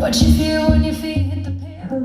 What you feel when your feet hit the pavement.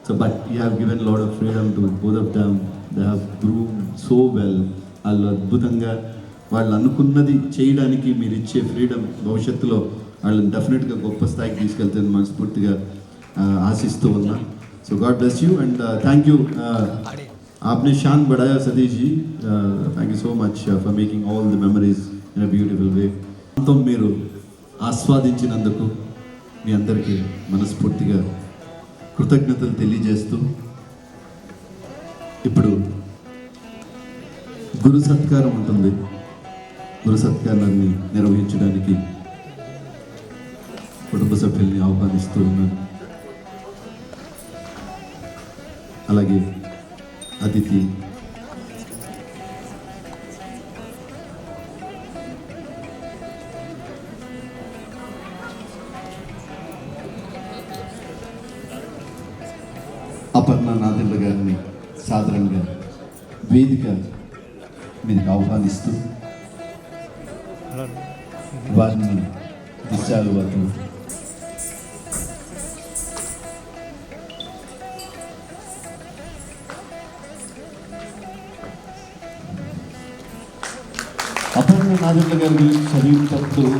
So, but you have given a lot of freedom to both of them. They have groomed so well. వాళ్ళు అద్భుతంగా వాళ్ళు అనుకున్నది చేయడానికి మీరు ఇచ్చే freedom భవిష్యత్తులో వాళ్ళని డెఫినెట్గా గొప్ప స్థాయికి తీసుకెళ్తారని మనస్ఫూర్తిగా ఆశిస్తూ ఉన్నా. So God bless you and thank you. आपने शान बढ़ाया Satish ji. Thank you so much for making all the memories in a beautiful way. అంతం మీరు ఆస్వాదించినందుకు మీ అందరికీ మనస్ఫూర్తిగా కృతజ్ఞతలు తెలియజేస్తూ ఇప్పుడు గురు సత్కారం ఉంటుంది. గురు సత్కారాన్ని నిర్వహించడానికి కుటుంబ సభ్యుల్ని ఆహ్వానిస్తూ ఉన్నాను. అలాగే అతిథి అపర్ణ నాదెండ్ల గారిని సాధారణంగా వేదిక మీదకి ఆహ్వానిస్తూ వారిని దిశాలు వారు అపర్ణ నాదెండ్ల గారి గురించి చదివినప్పుడు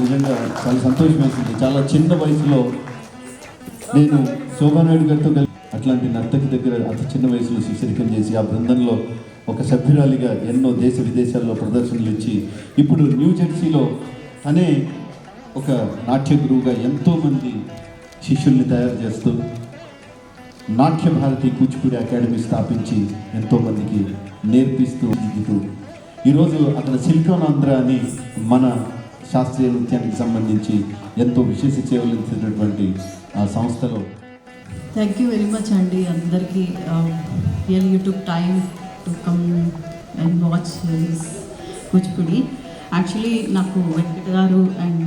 నిజంగా చాలా సంతోషం వేసింది. చాలా చిన్న వయసులో నేను శోభానాయుడు గారితో అట్లాంటి నర్తకి దగ్గర అతి చిన్న వయసులో శిష్యరికం చేసి ఆ బృందంలో ఒక సభ్యురాలిగా ఎన్నో దేశ విదేశాల్లో ప్రదర్శనలు ఇచ్చి ఇప్పుడు న్యూ జెర్సీలో తనే ఒక నాట్య గురువుగా ఎంతోమంది శిష్యుల్ని తయారు చేస్తూ నాట్య భారతి కూచిపూడి అకాడమీ స్థాపించి ఎంతోమందికి నేర్పిస్తూ దిద్దుతూ ఈరోజు అక్కడ సిలికాన్ ఆంధ్ర అని మన శాస్త్రీయ నృత్యానికి సంబంధించి ఎంతో విశేష సేవలు ఇచ్చినటువంటి ఆ సంస్థలో. థ్యాంక్ యూ వెరీ మచ్ అండి అందరికీ. Real you took time to come and watch this Kuchipudi. Actually నాకు వెంకట గారు అండ్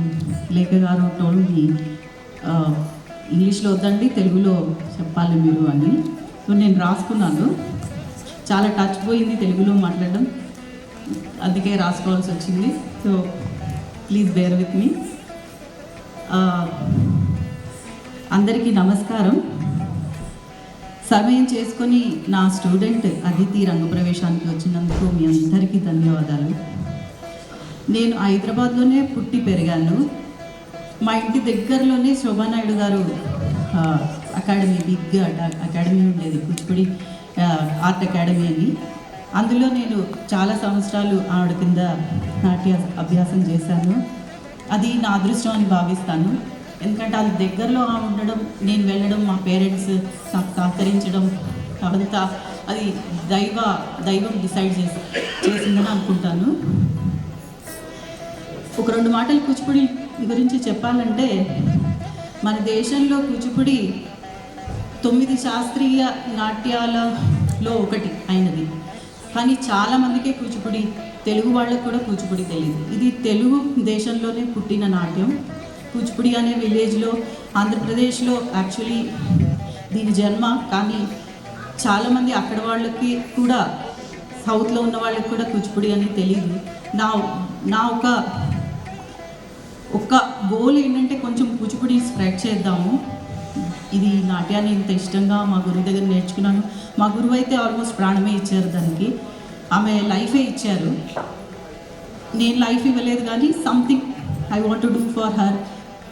లేఖ గారు టోల్డ్ మీ ఇంగ్లీష్లో వద్దండి తెలుగులో చెప్పాలి మీరు అని. సో నేను రాసుకున్నాను. చాలా టచ్ పోయింది తెలుగులో మాట్లాడడం, అందుకే రాసుకోవాల్సి వచ్చింది. So please bear with me. అందరికీ నమస్కారం. సమయం చేసుకొని నా స్టూడెంట్ అదితి రంగప్రవేశానికి వచ్చినందుకు మీ అందరికీ ధన్యవాదాలు. నేను హైదరాబాద్లోనే పుట్టి పెరిగాను. మా ఇంటి దగ్గరలోనే శోభానాయుడు గారు అకాడమీ, బిగ్ అకాడమీ ఉండేది, కూచిపూడి ఆర్ట్ అకాడమీ అని. అందులో నేను చాలా సంవత్సరాలు ఆవిడ కింద నాట్య అభ్యాసం చేశాను. అది నా అదృష్టం అని భావిస్తాను. ఎందుకంటే అది దగ్గరలో ఉండడం, నేను వెళ్ళడం, మా పేరెంట్స్ నాకు సహకరించడం, అవంతా అది దైవం డిసైడ్ చేసిందని అనుకుంటాను. ఒక 2 మాటలు కూచిపూడి గురించి చెప్పాలంటే, మన దేశంలో కూచిపూడి 9 శాస్త్రీయ నాట్యాలలో ఒకటి అయినది. కానీ చాలామందికే కూచిపూడి, తెలుగు వాళ్ళకు కూడా కూచిపూడి తెలియదు. ఇది తెలుగు దేశంలోనే పుట్టిన నాట్యం. కూచిపూడి అనే విలేజ్లో ఆంధ్రప్రదేశ్లో యాక్చువల్లీ దీని జన్మ. కానీ చాలామంది అక్కడ వాళ్ళకి కూడా, సౌత్లో ఉన్న వాళ్ళకి కూడా కూచిపూడి అని తెలియదు. నా ఒక గోల్ ఏంటంటే కొంచెం కూచిపూడి స్ప్రెడ్ చేద్దాము. ఇది నాట్యాన్ని ఇంత ఇష్టంగా మా గురువు దగ్గర నేర్చుకున్నాను. మా గురువు అయితే ఆల్మోస్ట్ ప్రాణమే ఇచ్చారు దానికి. ఆమె లైఫే ఇచ్చారు. నేను లైఫ్ ఇవ్వలేదు కానీ something I want to do for her.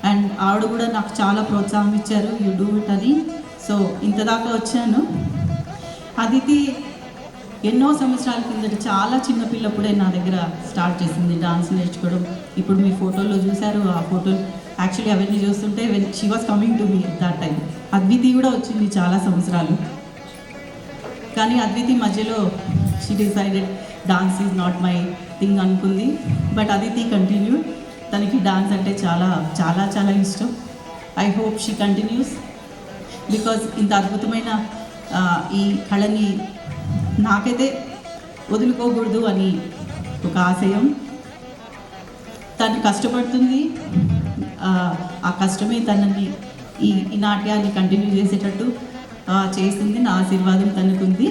And ఆవిడ కూడా నాకు చాలా ప్రోత్సాహం ఇచ్చారు, యూ డూ ఇట్ అని. సో ఇంత దాకా వచ్చాను. అదితి ఎన్నో సంవత్సరాల కిందట చాలా చిన్న పిల్లప్పుడే నా దగ్గర స్టార్ట్ చేసింది డాన్స్ నేర్చుకోవడం. ఇప్పుడు మీ ఫోటోల్లో చూశారు, ఆ ఫోటోలు యాక్చువల్లీ అవన్నీ చూస్తుంటే when she was coming to me that time. Adviti కూడా వచ్చింది చాలా సంవత్సరాలు, కానీ అద్వితి మధ్యలో she decided dance is not my thing అనుకుంది. But Aditi continue. తనకి డాన్స్ అంటే చాలా చాలా చాలా ఇష్టం. I hope she continues because ఇంత అద్భుతమైన ఈ కళని నాకైతే వదులుకోకూడదు అని ఒక ఆశయం. తను కష్టపడుతుంది, ఆ కష్టమే తనని ఈ నాట్యాన్ని కంటిన్యూ చేసేటట్టు చేసింది. నా ఆశీర్వాదం తనకుంది.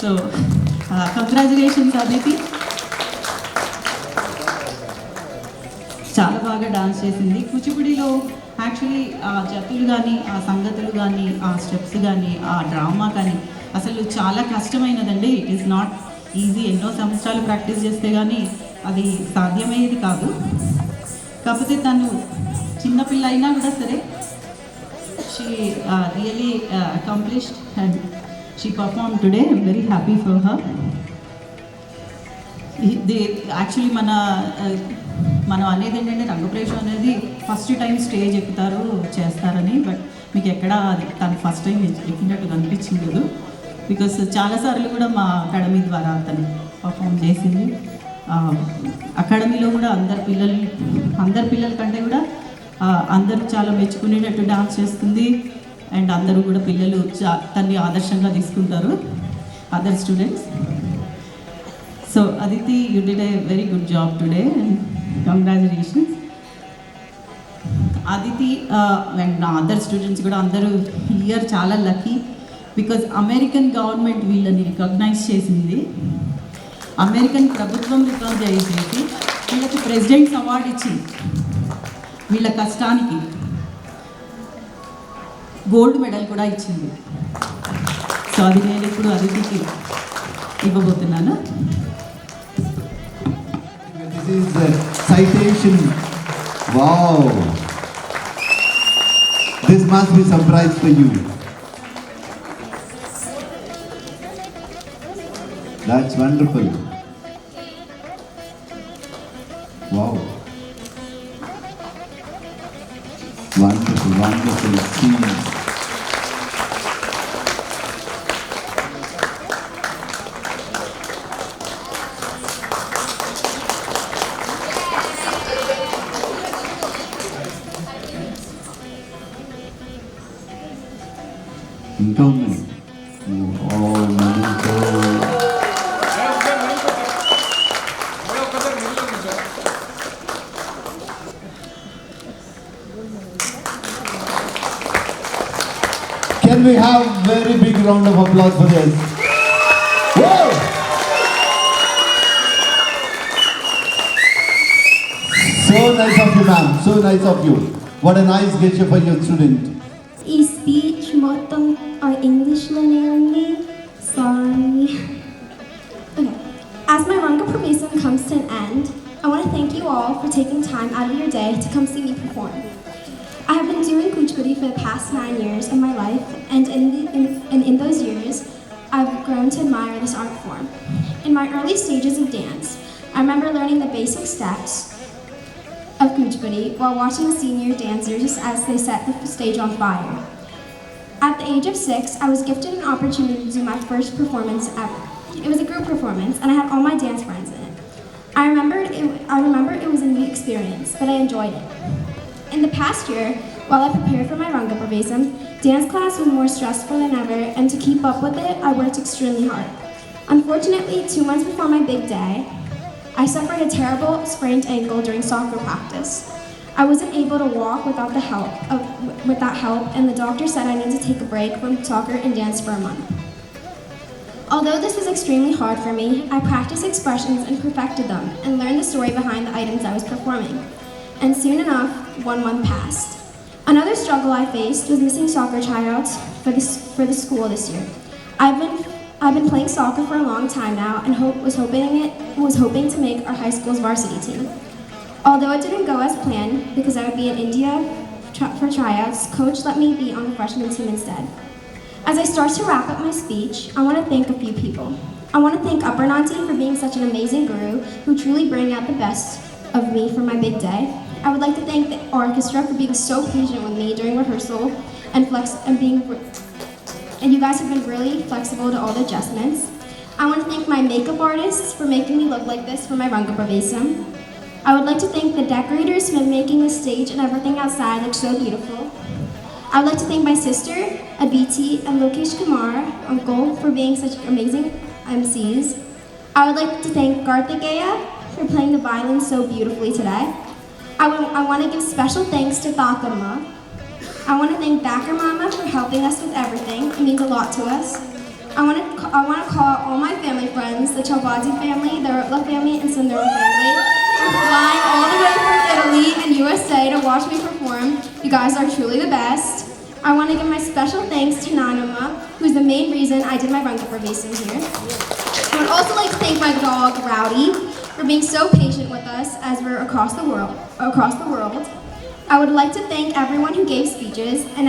So congratulations Aditi. చాలా బాగా డాన్స్ చేసింది. కూచిపూడిలో యాక్చువల్లీ ఆ జతులు కానీ, ఆ సంగతులు కానీ, ఆ స్టెప్స్ కానీ, ఆ డ్రామా కానీ అసలు చాలా కష్టమైనదండి. It is not easy. ఎన్నో సంవత్సరాలు ప్రాక్టీస్ చేస్తే కానీ అది సాధ్యమయ్యేది కాదు. కాకపోతే తను చిన్నపిల్ల అయినా కూడా సరే she really accomplished and she perform today. I'm very happy for her. Actually మనం అనేది ఏంటంటే రంగప్రవేశం అనేది ఫస్ట్ టైం స్టేజ్ ఎక్కుతారు చేస్తారని, బట్ మీకు ఎక్కడా అది తను ఫస్ట్ టైం ఎక్కినట్టు కనిపించింది లేదు. బికాస్ చాలాసార్లు కూడా మా అకాడమీ ద్వారా తను పర్ఫామ్ చేసింది. అకాడమీలో కూడా అందరి పిల్లల కంటే కూడా అందరూ చాలా మెచ్చుకునేటట్టు డాన్స్ చేస్తుంది. అండ్ అందరూ కూడా పిల్లలు తన్ని ఆదర్శంగా తీసుకుంటారు, other students. So Aditi, you did a very good job today and congratulations. Aditi and నా అదర్ స్టూడెంట్స్ కూడా అందరూ ఇయర్ చాలా లక్కీ. బికాజ్ అమెరికన్ గవర్నమెంట్ వీళ్ళని రికగ్నైజ్ చేసింది. అమెరికన్ ప్రభుత్వం రికగ్నైజ్ చేసి వీళ్ళకి ప్రెసిడెంట్స్ అవార్డు ఇచ్చింది. వీళ్ళ కష్టానికి గోల్డ్ మెడల్ కూడా ఇచ్చింది. సో అది నేను ఇప్పుడు అదితికి ఇవ్వబోతున్నాను. This is the citation. Wow. This must be some prize for you. That's wonderful. Wow. Wonderful, wonderful scene. ఇంకా ఉన్నాయి. Can we have very big round of applause for this? Whoa! So nice of you, ma'am. So nice of you. What a nice gesture for your student. ఈ speech మొత్తం ఇంగ్లీష్లోనే ఉంది. Sorry. Okay. As my Ranga Pravesam comes to an end, I want to thank you all for taking time out of your day to come see me perform. I have been doing Kuchipudi for the past 9 years of my life, and in those years, I've grown to admire this art form. In my early stages of dance, I remember learning the basic steps of Kuchipudi while watching senior dancers as they set the stage on fire. At the age of 6, I was gifted an opportunity to do my first performance ever. It was a group performance, and I had all my dance friends in it. I remember it was a new experience, but I enjoyed it. In the past year, while I prepared for my Ranga Pravesam, dance class was more stressful than ever, and to keep up with it, I worked extremely hard. Unfortunately, 2 months before my big day, I suffered a terrible sprained ankle during soccer practice. I wasn't able to walk without help, and the doctor said I need to take a break from soccer and dance for a month. Although this was extremely hard for me, I practiced expressions and perfected them, and learned the story behind the items I was performing. And soon enough, 1 month passed. Another struggle I faced was missing soccer tryouts for the school this year. I've been playing soccer for a long time now, and was hoping to make our high school's varsity team. Although it didn't go as planned because I would be in India for tryouts, Coach let me be on the freshman team instead. As I start to wrap up my speech, I want to thank a few people. I want to thank Upernanti for being such an amazing guru who truly bring out the best of me for my big day. I would like to thank the orchestra for being so patient with me during rehearsal and you guys have been really flexible to all the adjustments. I want to thank my makeup artists for making me look like this for my Ranga Pravesam. I would like to thank the decorators for making the stage and everything outside look so beautiful. I would like to thank my sister, Abiti, and Lokesh Kumar, uncle, for being such amazing MCs. I would like to thank Karthikeya for playing the violin so beautifully today. I want to give special thanks to Thakama. I want to thank Backer Mama for helping us with everything. It means a lot to us. I want to call all my family friends, the Chalbazi family, the Rutla family, and Sundaram family, for flying all the way from Italy and USA to watch me perform. You guys are truly the best. I want to give my special thanks to Nanama, who's the main reason I did my Ranga Pravesam here. I would also like to thank my dog, Rowdy, for being so patient with us as we're across the world. I would like to thank everyone who gave speeches, and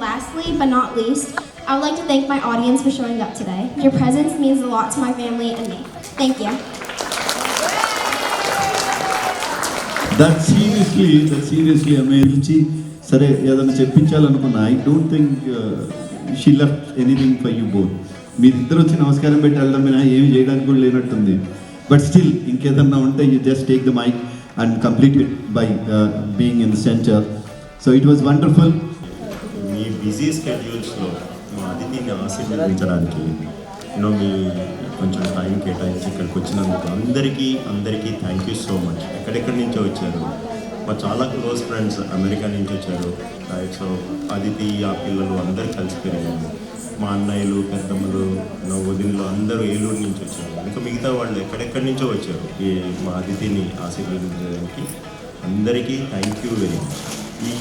lastly but not least, I would like to thank my audience for showing up today. Your presence means a lot to my family and me. Thank you. That's seriously amazing. సరే ఏదైనా చెప్పించాలనుకున్నా I don't think she left anything for you both. మీరిద్దరు వచ్చి నమస్కారం పెట్టి వెళ్ళడం మీద ఏమి చేయడానికి కూడా లేనట్టుంది. బట్ స్టిల్ ఇంకేదన్నా ఉంటే you just take the mic and complete it by being in the centre. So it was wonderful. మీ బిజీ స్కెడ్యూల్స్లో మా అతిథిని ఆశీర్వదించడానికి మీ కొంచెం టైం కేటాయించి ఇక్కడికి వచ్చినందుకు అందరికీ థ్యాంక్ యూ సో మచ్. ఎక్కడెక్కడి నుంచో వచ్చారు, మా చాలా క్లోజ్ ఫ్రెండ్స్ అమెరికా నుంచి వచ్చారు. సో అదితి ఆ పిల్లలు అందరూ కలిసి పెరిగారు. మా అన్నయ్యలు, పెద్దమ్మలు, నా వదినలు అందరూ ఏలూరు నుంచి వచ్చారు. ఇంకా మిగతా వాళ్ళు ఎక్కడెక్కడి నుంచో వచ్చారు ఈ మా అతిథిని ఆశీర్వదించడానికి. అందరికీ థ్యాంక్ యూ వెరీ మచ్. ఈ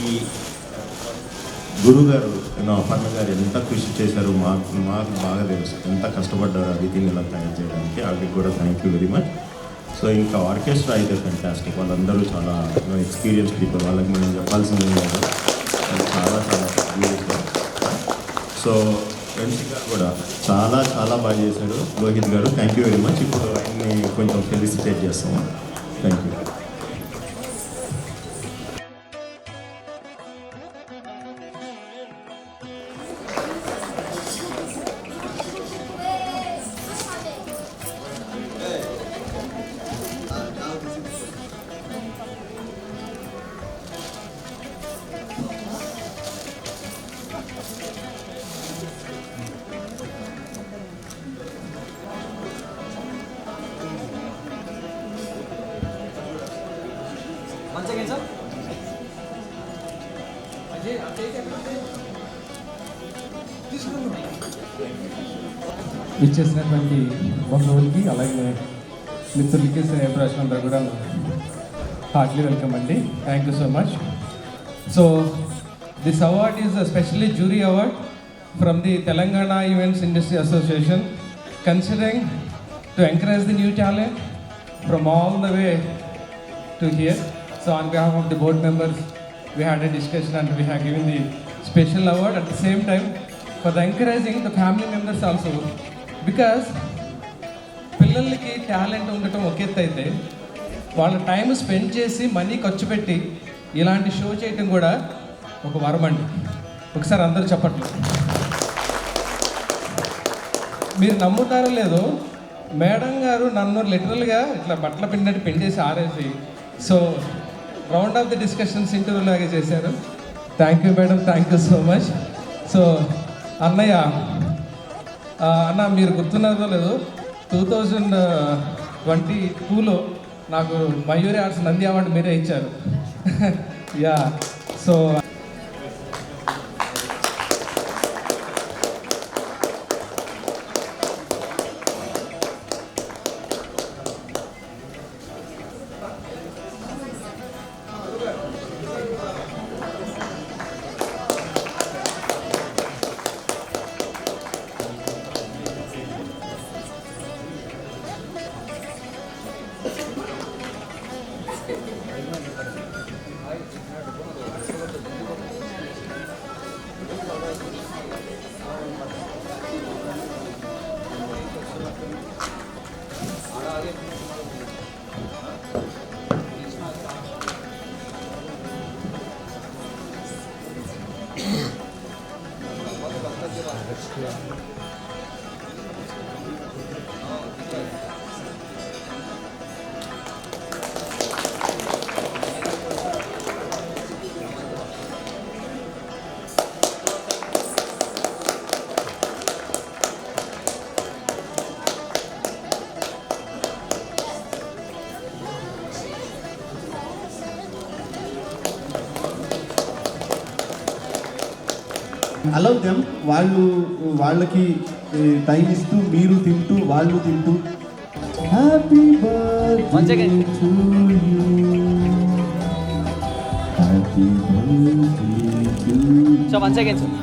గురుగారు నా అపర్ణ గారు ఎంత కృషి చేశారు మాకు బాగా తెలుసు, ఎంత కష్టపడ్డారు అదితిని ఇలా తయారు చేయడానికి. ఆవిడకి కూడా thank you very much. So ఇంకా ఆర్కెస్ట్రా అయితే ఫెంటాస్టిక్. వాళ్ళందరూ చాలా ఎక్స్పీరియన్స్ పీపుల్, వాళ్ళకి మనం చెప్పాల్సింది లేదు, చాలా బ్యూటిఫుల్. సో ఎంసీ గారు కూడా చాలా బాగా చేశాడు. లోహిత్ గారు థ్యాంక్ యూ వెరీ మచ్. ఇప్పుడు ఆయన్ని కొంచెం ఫెలిసిటేట్ చేస్తాము. Thank you. Once again, sir. ఇచ్చేసినటువంటి బంధువులకి అలాగే మిత్రులకి ప్రశ్నందరూ కూడా హార్ట్లీ వెల్కమ్ అండి. Thank you so much. So this award is specially jury award from the Telangana events industry association considering to encourage the new talent from all the way to here. So on behalf of the board members, we had a discussion and we have given the special award at the same time for the encouraging the family members also, because పిల్లలకి talent ఉండటం ఒక ఎత్తు అయితే వాళ్ళ time spend చేసి money ఖర్చు పెట్టి ఇలాంటి షో చేయటం కూడా ఒక వరం అండి. ఒకసారి అందరూ చెప్పట్లు. మీరు నమ్ముతారో లేదో, మేడం గారు నన్ను లిటరల్గా ఇట్లా బట్టల పిండి పిండేసి ఆరేసి so round of the discussions interview లాగా చేశారు. Thank you madam, thank you so much. So అన్నయ్య అన్న మీరు గుర్తున్నదో లేదో 2022లో నాకు మయూరి ఆర్ట్స్ నంది అవార్డు మీరే ఇచ్చారు. యా సో అలౌ దెమ్, వాళ్ళకి టైం ఇస్తూ మీరు తింటూ వాళ్ళు తింటూ happy birthday to you, happy birthday to you. So 1 second sir.